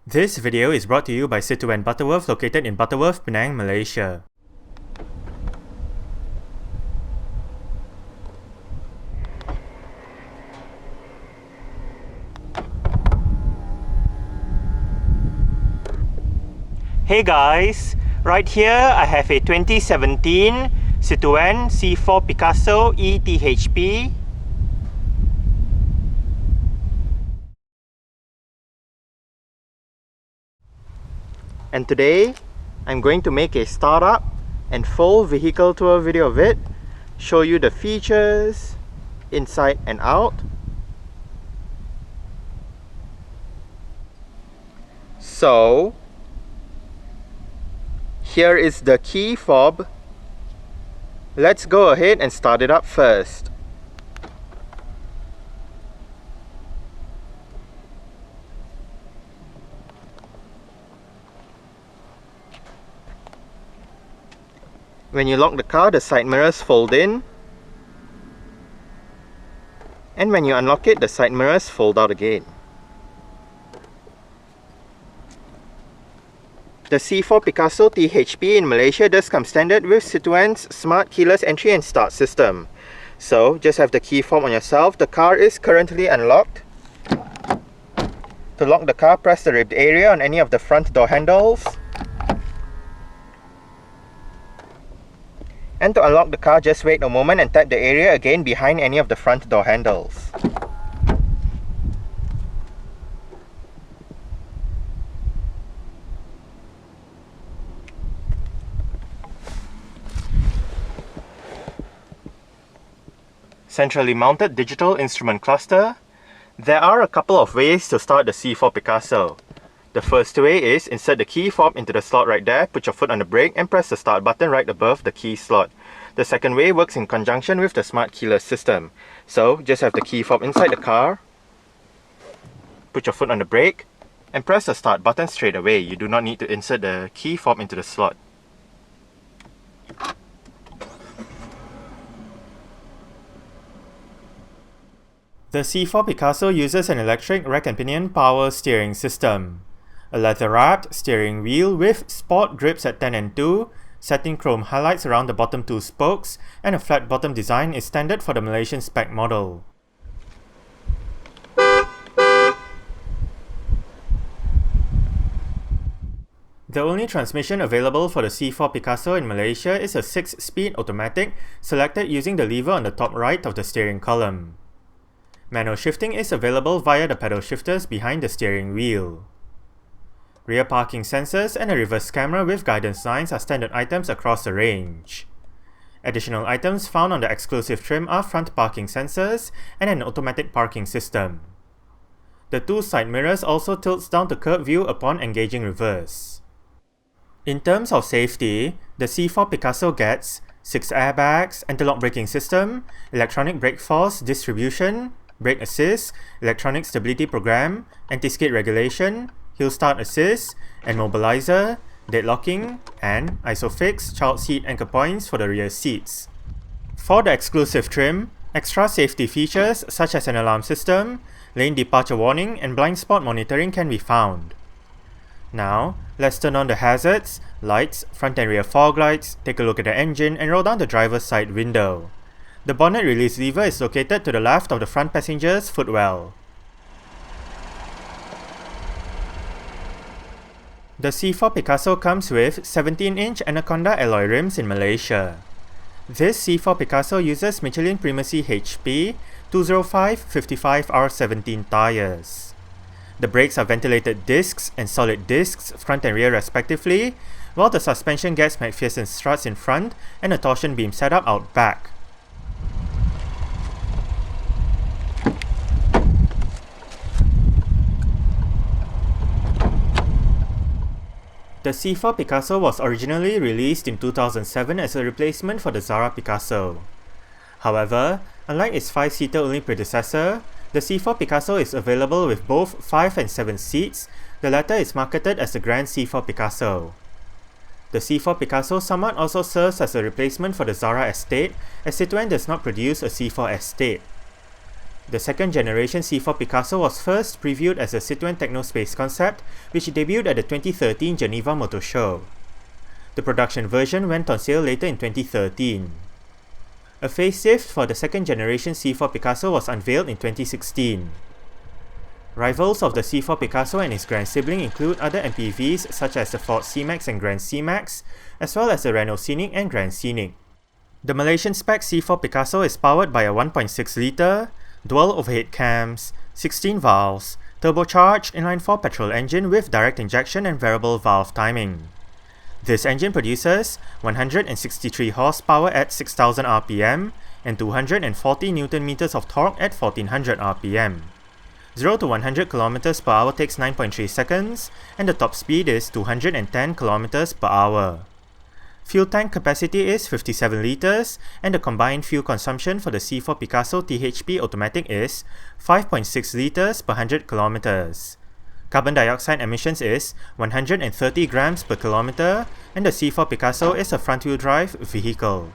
This video is brought to you by Citroën Butterworth located in Butterworth, Penang, Malaysia. Hey guys, right here I have a 2017 Citroën C4 Picasso THP. And today, I'm going to make a startup and full vehicle tour video of it, show you the features, inside and out. So, here is the key fob. Let's go ahead and start it up first. When you lock the car, the side mirrors fold in, and when you unlock it, the side mirrors fold out again. The C4 Picasso THP in Malaysia does come standard with Citroën's smart keyless entry and start system. So just have the key fob on yourself. The car is currently unlocked. To lock the car, press the ribbed area on any of the front door handles. And to unlock the car, just wait a moment and tap the area again behind any of the front door handles. Centrally mounted digital instrument cluster. There are a couple of ways to start the C4 Picasso. The first way is insert the key fob into the slot right there, put your foot on the brake and press the start button right above the key slot. The second way works in conjunction with the smart keyless system. So just have the key fob inside the car, put your foot on the brake and press the start button straight away. You do not need to insert the key fob into the slot. The C4 Picasso uses an electric rack and pinion power steering system. A leather-wrapped steering wheel with sport grips at 10 and 2, satin chrome highlights around the bottom two spokes, and a flat bottom design is standard for the Malaysian-spec model. The only transmission available for the C4 Picasso in Malaysia is a 6-speed automatic, selected using the lever on the top right of the steering column. Manual shifting is available via the pedal shifters behind the steering wheel. Rear parking sensors and a reverse camera with guidance lines are standard items across the range. Additional items found on the exclusive trim are front parking sensors and an automatic parking system. The two side mirrors also tilts down to curb view upon engaging reverse. In terms of safety, the C4 Picasso gets 6 airbags, anti-lock braking system, electronic brake force distribution, brake assist, electronic stability program, anti-skid regulation, hill start assist, and mobilizer, deadlocking, and ISOFIX child seat anchor points for the rear seats. For the exclusive trim, extra safety features such as an alarm system, lane departure warning, and blind spot monitoring can be found. Now, let's turn on the hazards, lights, front and rear fog lights, take a look at the engine, and roll down the driver's side window. The bonnet release lever is located to the left of the front passenger's footwell. The C4 Picasso comes with 17-inch Anaconda alloy rims in Malaysia. This C4 Picasso uses Michelin Primacy HP 205/55R17 tyres. The brakes are ventilated discs and solid discs front and rear respectively, while the suspension gets McPherson struts in front and a torsion beam setup out back. The C4 Picasso was originally released in 2007 as a replacement for the Zara Picasso. However, unlike its 5-seater only predecessor, the C4 Picasso is available with both 5 and 7 seats. The latter is marketed as the Grand C4 Picasso. The C4 Picasso somewhat also serves as a replacement for the Zara Estate, as Citroën does not produce a C4 Estate. The second generation C4 Picasso was first previewed as a Citroën Technospace concept, which debuted at the 2013 Geneva Motor Show. The production version went on sale later in 2013. A facelift for the second generation C4 Picasso was unveiled in 2016. Rivals of the C4 Picasso and its grand sibling include other MPVs such as the Ford C-Max and Grand C-Max, as well as the Renault Scenic and Grand Scenic. The Malaysian-spec C4 Picasso is powered by a 1.6-litre, dual overhead cams, 16 valves, turbocharged inline-4 petrol engine with direct injection and variable valve timing. This engine produces 163 horsepower at 6000 rpm and 240 Nm of torque at 1400 rpm. 0 to 100 km per hour takes 9.3 seconds, and the top speed is 210 km per hour. Fuel tank capacity is 57 litres, and the combined fuel consumption for the C4 Picasso THP Automatic is 5.6 litres per 100 km. Carbon dioxide emissions is 130 grams per kilometre, and the C4 Picasso is a front-wheel drive vehicle.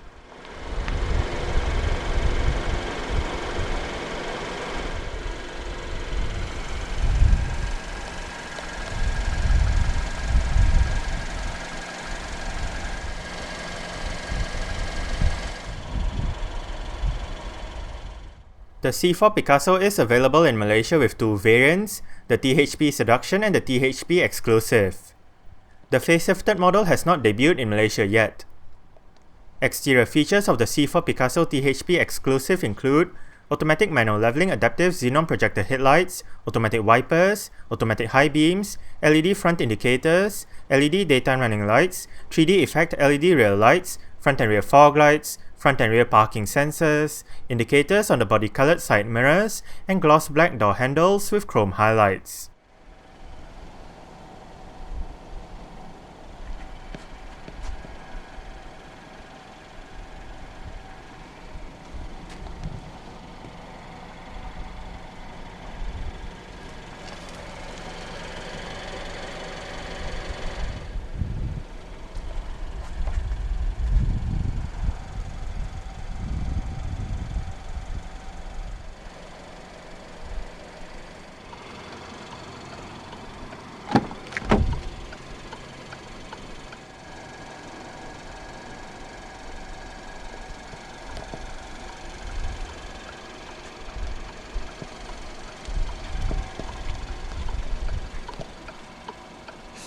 The C4 Picasso is available in Malaysia with two variants, the THP Seduction and the THP Exclusive. The facelifted model has not debuted in Malaysia yet. Exterior features of the C4 Picasso THP Exclusive include automatic manual leveling adaptive xenon projector headlights, automatic wipers, automatic high beams, LED front indicators, LED daytime running lights, 3D effect LED rear lights, front and rear fog lights, front and rear parking sensors, indicators on the body-colored side mirrors, and gloss black door handles with chrome highlights.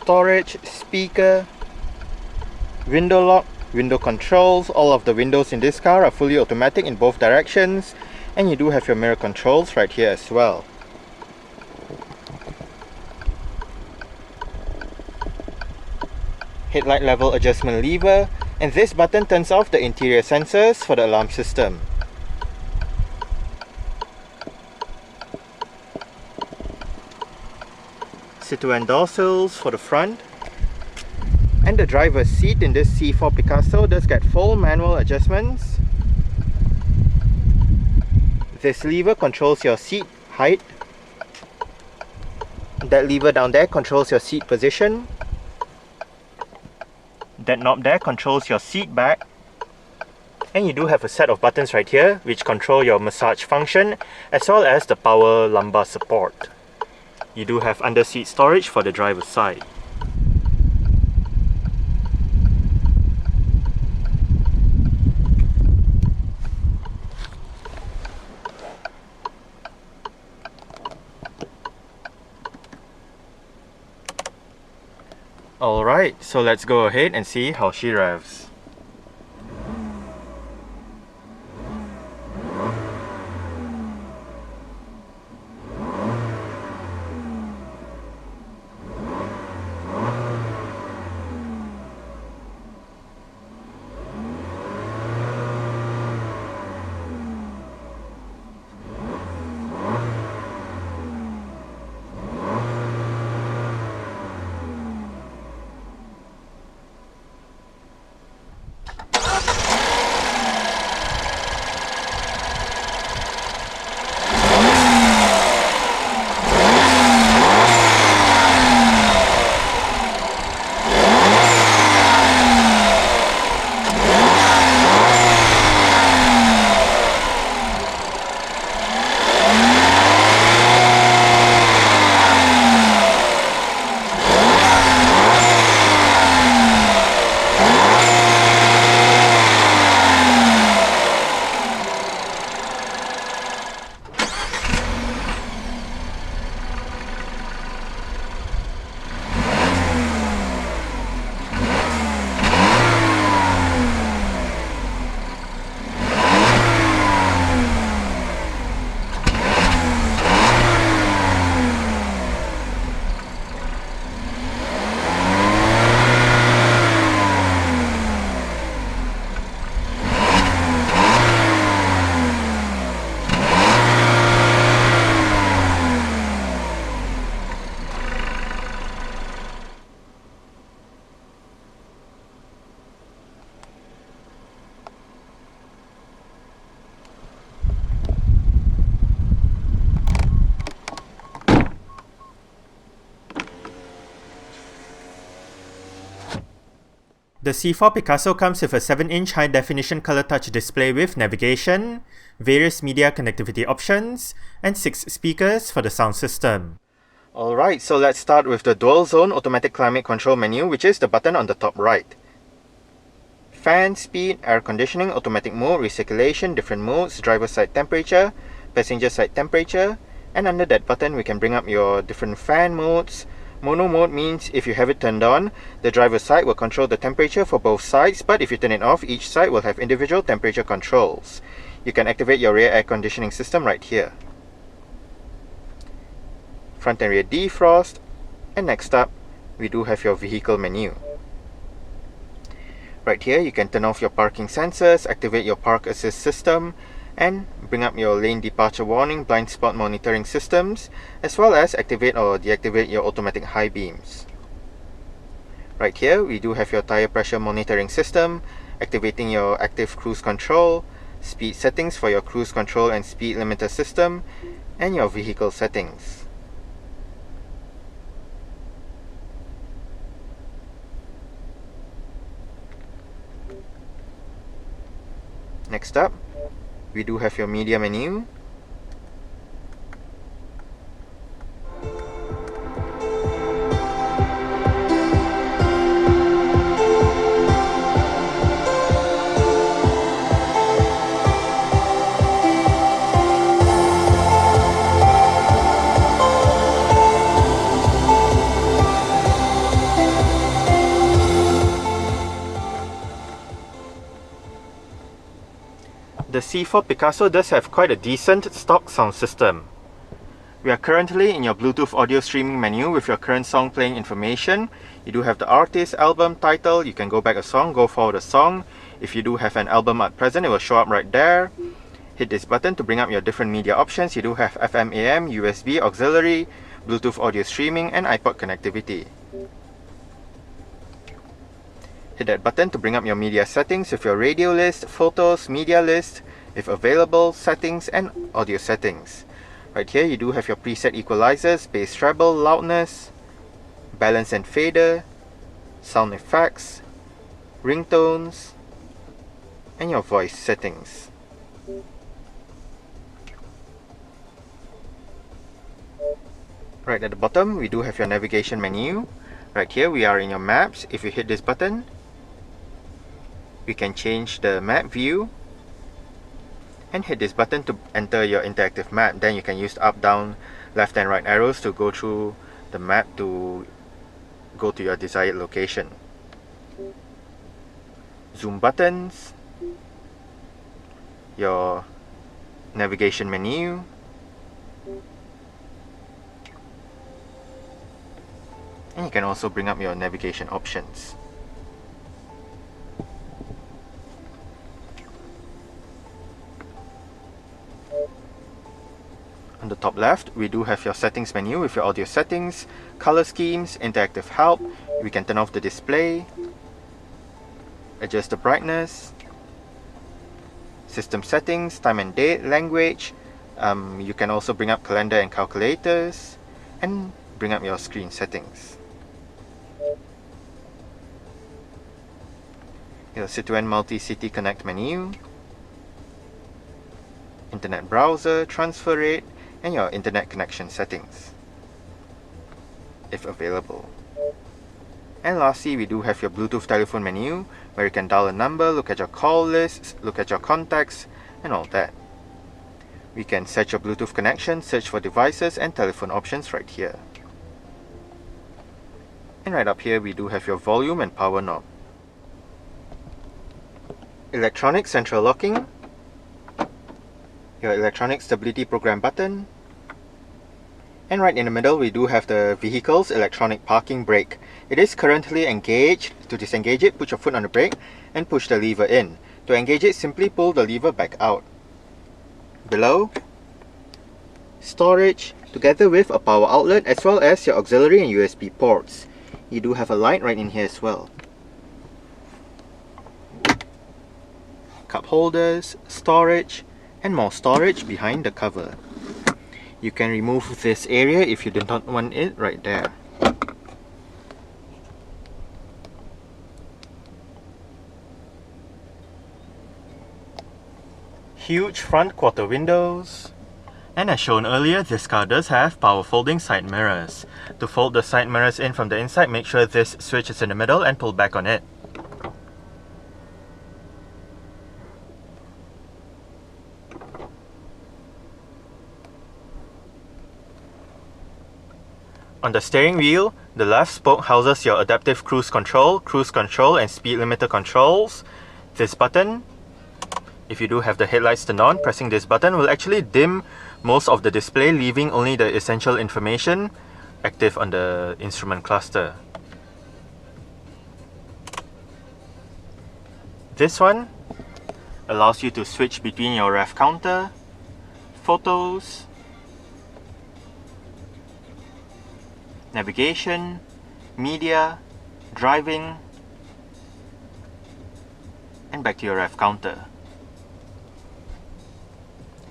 Storage, speaker, window lock, window controls. All of the windows in this car are fully automatic in both directions, and you do have your mirror controls right here as well. Headlight level adjustment lever, and this button turns off the interior sensors for the alarm system. Citroën door sills for the front, and the driver's seat in this C4 Picasso does get full manual adjustments. This lever controls your seat height. That lever down there controls your seat position. That knob there controls your seat back. And you do have a set of buttons right here which control your massage function as well as the power lumbar support. You do have under-seat storage for the driver's side. Alright, so let's go ahead and see how she revs. The C4 Picasso comes with a 7-inch high-definition color touch display with navigation, various media connectivity options, and 6 speakers for the sound system. Alright, so let's start with the dual zone automatic climate control menu, which is the button on the top right. Fan, speed, air conditioning, automatic mode, recirculation, different modes, driver side temperature, passenger side temperature, and under that button we can bring up your different fan modes. Mono mode means if you have it turned on, the driver's side will control the temperature for both sides, but if you turn it off, each side will have individual temperature controls. You can activate your rear air conditioning system right here. Front and rear defrost, and next up, we do have your vehicle menu. Right here, you can turn off your parking sensors, activate your park assist system, and bring up your lane departure warning, blind spot monitoring systems, as well as activate or deactivate your automatic high beams. Right here, we do have your tire pressure monitoring system, activating your active cruise control, speed settings for your cruise control and speed limiter system, and your vehicle settings. Next up, we do have your media menu. The C4 Picasso does have quite a decent stock sound system. We are currently in your Bluetooth audio streaming menu with your current song playing information. You do have the artist, album, title. You can go back a song, go forward a song. If you do have an album art present, it will show up right there. Hit this button to bring up your different media options. You do have FM, AM, USB, auxiliary, Bluetooth audio streaming, and iPod connectivity. Hit that button to bring up your media settings with your radio list, photos, media list, if available, settings, and audio settings. Right here you do have your preset equalizers, bass treble, loudness, balance and fader, sound effects, ringtones, and your voice settings. Right at the bottom we do have your navigation menu. Right here we are in your maps. If you hit this button, we can change the map view, and hit this button to enter your interactive map. Then you can use up, down, left and right arrows to go through the map to go to your desired location. Zoom buttons, your navigation menu, and you can also bring up your navigation options. On the top left, we do have your settings menu with your audio settings, color schemes, interactive help. We can turn off the display, adjust the brightness, system settings, time and date, language. You can also bring up calendar and calculators, and bring up your screen settings. Your Citroën Multi-City Connect menu, internet browser, transfer rate, and your internet connection settings, if available. And lastly, we do have your Bluetooth telephone menu, where you can dial a number, look at your call lists, look at your contacts, and all that. We can set your Bluetooth connection, search for devices, and telephone options right here. And right up here, we do have your volume and power knob. Electronic central locking, your electronic stability program button, and right in the middle we do have the vehicle's electronic parking brake. It is currently engaged. To disengage it, put your foot on the brake and push the lever in. To engage it, simply pull the lever back out. Below, storage together with a power outlet as well as your auxiliary and USB ports. You do have a light right in here as well. Cup holders, storage, and more storage behind the cover. You can remove this area if you do not want it right there. huge front quarter windows. And as shown earlier, this car does have power folding side mirrors. To fold the side mirrors in from the inside, make sure this switch is in the middle and pull back on it. On the steering wheel, the left spoke houses your adaptive cruise control, and speed limiter controls. This button, if you do have the headlights turned on, pressing this button will actually dim most of the display, leaving only the essential information active on the instrument cluster. This one allows you to switch between your rev counter, photos, navigation, media, driving, and back to your rev counter.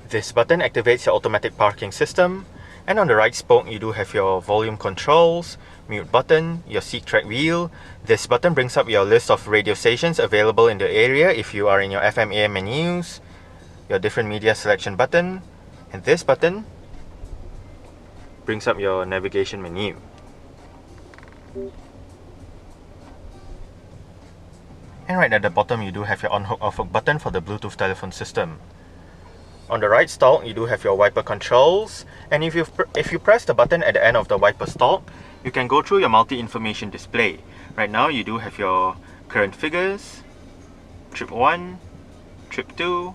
This button activates your automatic parking system, and on the right spoke you do have your volume controls, mute button, your seat track wheel. This button brings up your list of radio stations available in the area if you are in your FM AM menus, your different media selection button, and this button brings up your navigation menu. And right at the bottom you do have your on-hook off-hook button for the Bluetooth telephone system. On the right stalk you do have your wiper controls, and if you press the button at the end of the wiper stalk, you can go through your multi-information display. Right now you do have your current figures, trip 1, trip 2,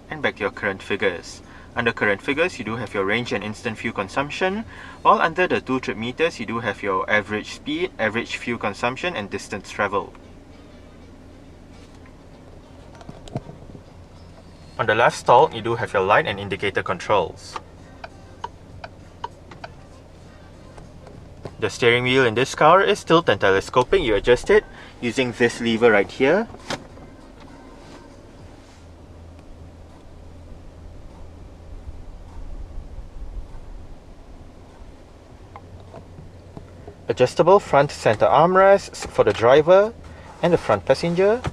and back to your current figures. Under current figures you do have your range and instant fuel consumption, while under the 2 trip meters you do have your average speed, average fuel consumption, and distance traveled. On the left stalk, you do have your light and indicator controls. The steering wheel in this car is tilt and telescopic. You adjust it using this lever right here. Adjustable front center armrests for the driver and the front passenger.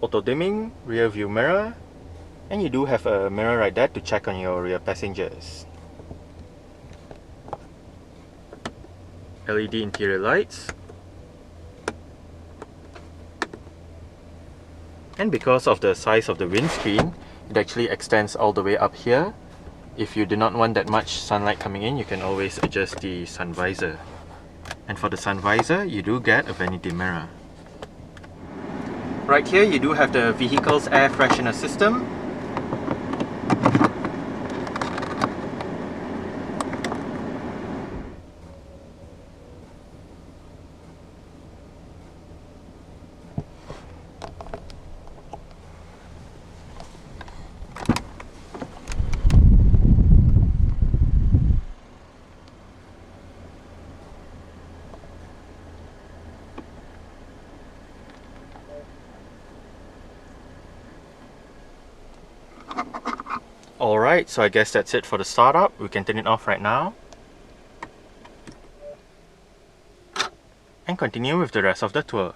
Auto dimming rear view mirror, and you do have a mirror right there to check on your rear passengers. LED interior lights, and because of the size of the windscreen, it actually extends all the way up here. If you do not want that much sunlight coming in, you can always adjust the sun visor. And for the sun visor, you do get a vanity mirror. Right here you do have the vehicle's air freshener system. Alright, so I guess that's it for the startup. We can turn it off right now and continue with the rest of the tour.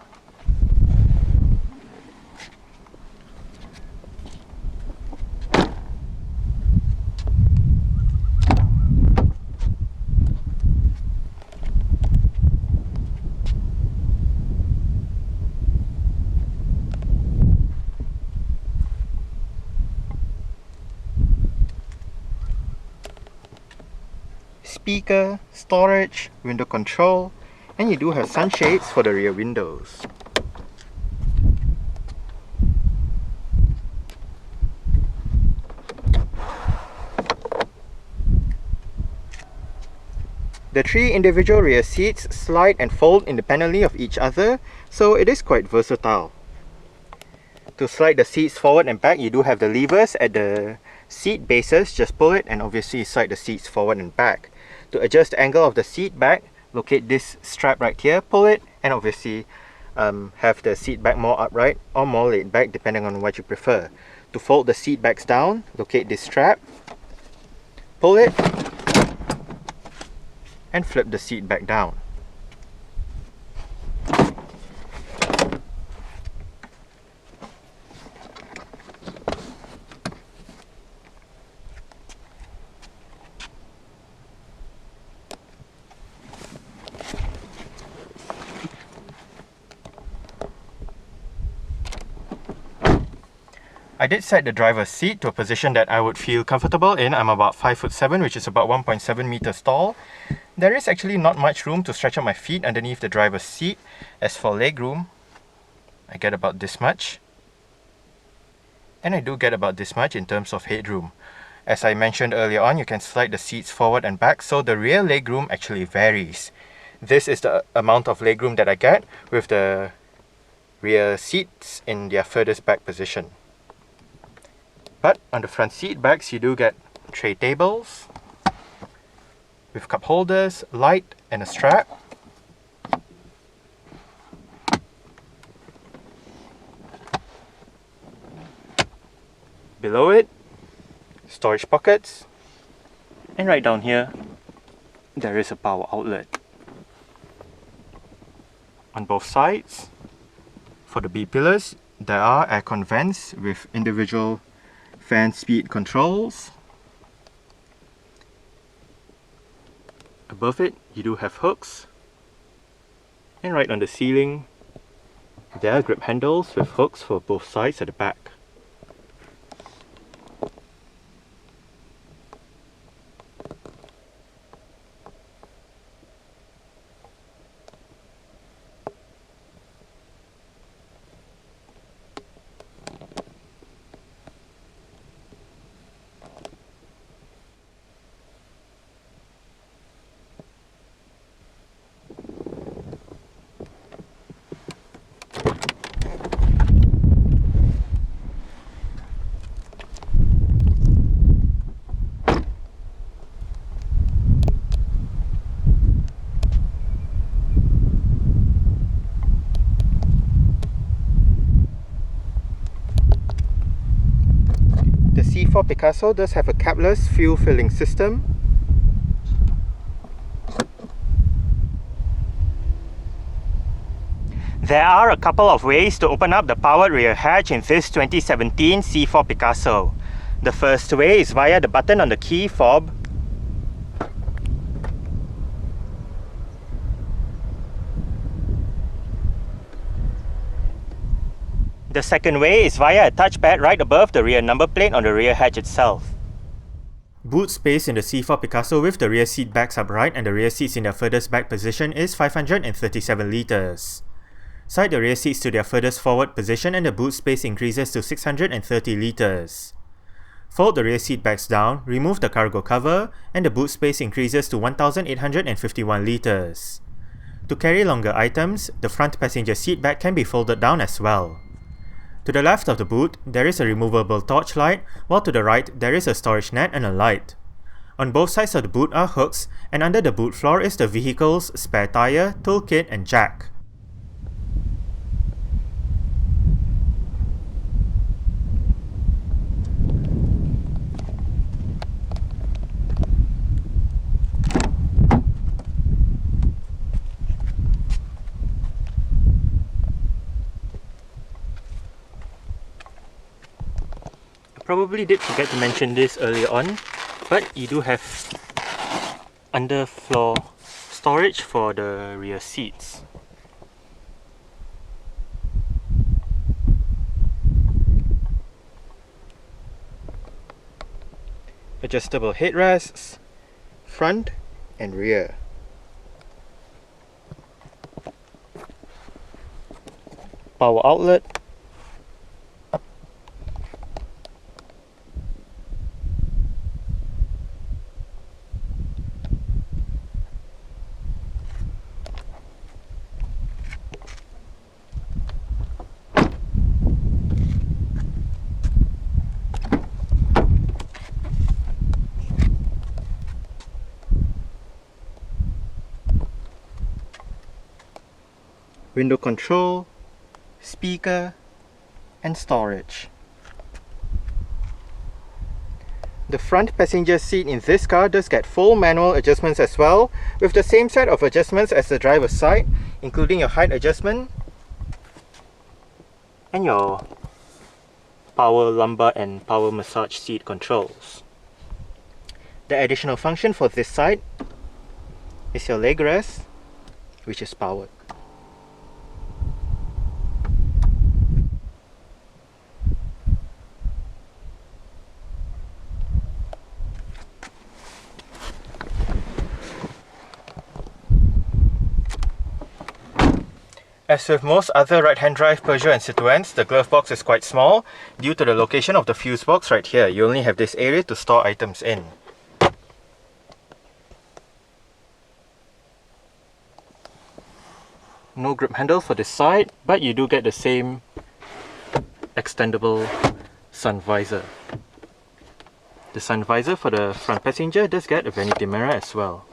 Speaker, storage, window control, and you do have sunshades for the rear windows. The 3 individual rear seats slide and fold independently of each other, so it is quite versatile. To slide the seats forward and back, you do have the levers at the seat bases. Just pull it and obviously slide the seats forward and back. To adjust the angle of the seat back, locate this strap right here, pull it, and obviously have the seat back more upright or more laid back depending on what you prefer. To fold the seat backs down, locate this strap, pull it, and flip the seat back down. I did set the driver's seat to a position that I would feel comfortable in. I'm about 5'7", which is about 1.7 meters tall. There is actually not much room to stretch out my feet underneath the driver's seat. As for leg room, I get about this much. And I do get about this much in terms of headroom. As I mentioned earlier on, you can slide the seats forward and back, so the rear legroom actually varies. This is the amount of legroom that I get with the rear seats in their furthest back position. But on the front seat backs, you do get tray tables with cup holders, light, and a strap. Below it, storage pockets, and right down here, there is a power outlet. On both sides, for the B pillars, there are aircon vents with individual fan speed controls. Above it, you do have hooks. And right on the ceiling, there are grip handles with hooks for both sides at the back. The C4 Picasso does have a capless fuel filling system. There are a couple of ways to open up the powered rear hatch in this 2017 C4 Picasso. The first way is via the button on the key fob. The second way is via a touchpad right above the rear number plate on the rear hatch itself. Boot space in the C4 Picasso with the rear seat backs upright and the rear seats in their furthest back position is 537 litres. Slide the rear seats to their furthest forward position and the boot space increases to 630 litres. Fold the rear seat backs down, remove the cargo cover, and the boot space increases to 1851 litres. To carry longer items, the front passenger seat back can be folded down as well. To the left of the boot, there is a removable torch light, while to the right, there is a storage net and a light. On both sides of the boot are hooks, and under the boot floor is the vehicle's spare tyre, toolkit, and jack. Probably did forget to mention this earlier on, but you do have underfloor storage for the rear seats. Adjustable headrests, front and rear. Power outlet. Window control, speaker, and storage. The front passenger seat in this car does get full manual adjustments as well, with the same set of adjustments as the driver's side, including your height adjustment and your power lumbar and power massage seat controls. The additional function for this side is your leg rest, which is powered. As with most other right-hand drive Peugeot and Citroëns, the glove box is quite small due to the location of the fuse box right here. You only have this area to store items in. No grip handle for this side, but you do get the same extendable sun visor. The sun visor for the front passenger does get a vanity mirror as well.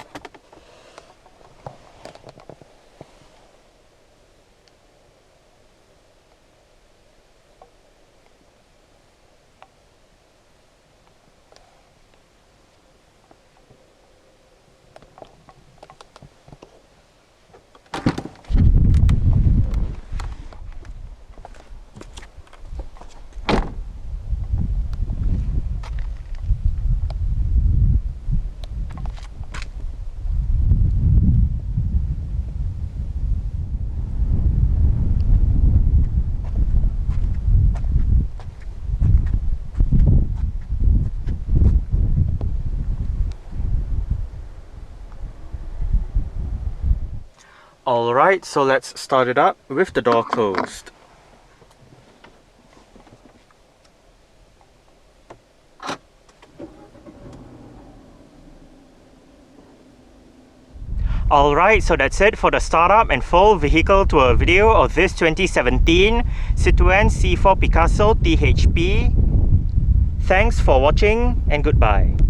Alright, so let's start it up with the door closed. Alright, so that's it for the startup and full vehicle tour video of this 2017 Citroën C4 Picasso THP. Thanks for watching and goodbye.